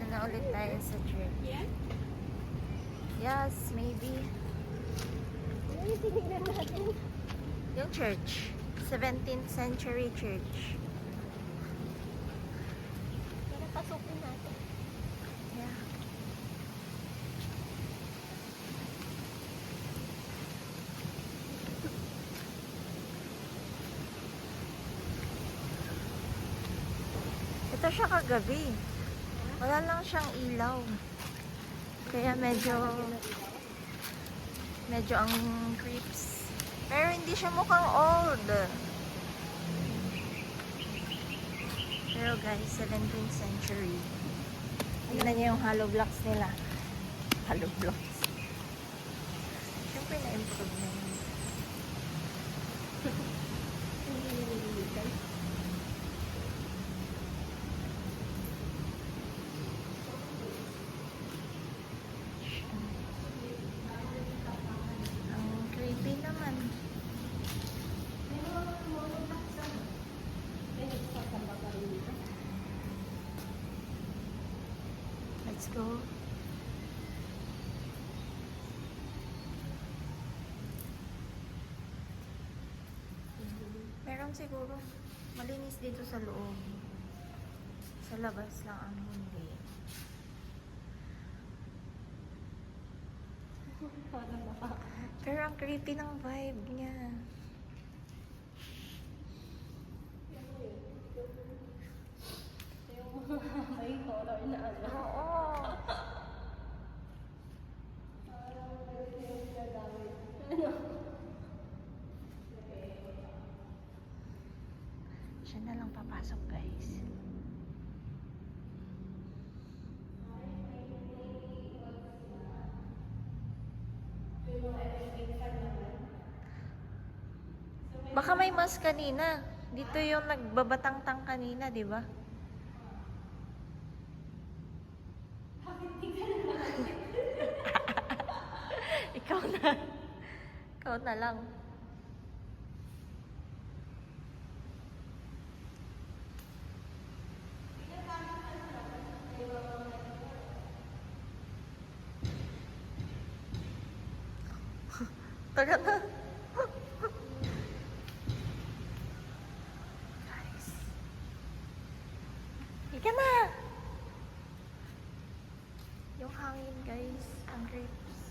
na ulit tayo sa church. Yes, maybe. Ano tinignan natin? Yung church. 17th century church. Pero pasukin natin. Yeah. Ito siya kagabi. Wala lang siyang ilaw. Kaya medyo ang creeps. Pero hindi siya mukhang old. Pero guys, 17th century. Tignan niyo yung hollow blocks nila. Hollow blocks. Siyempre na-improve na yun. Ang creepy naman. Let's go. Meron siguro malinis dito sa loob. Sa labas lang ang hindi. Pero ang creepy ng vibe niya. May horror na ano. Oo. Siya na lang papasok, guys. Baka may mas kanina. Dito yung nagbabatang-tang kanina, di ba? Ikaw na. Ikaw na lang. Taga na. Guys. Ika na. Yung hangin, guys. Ang creeps.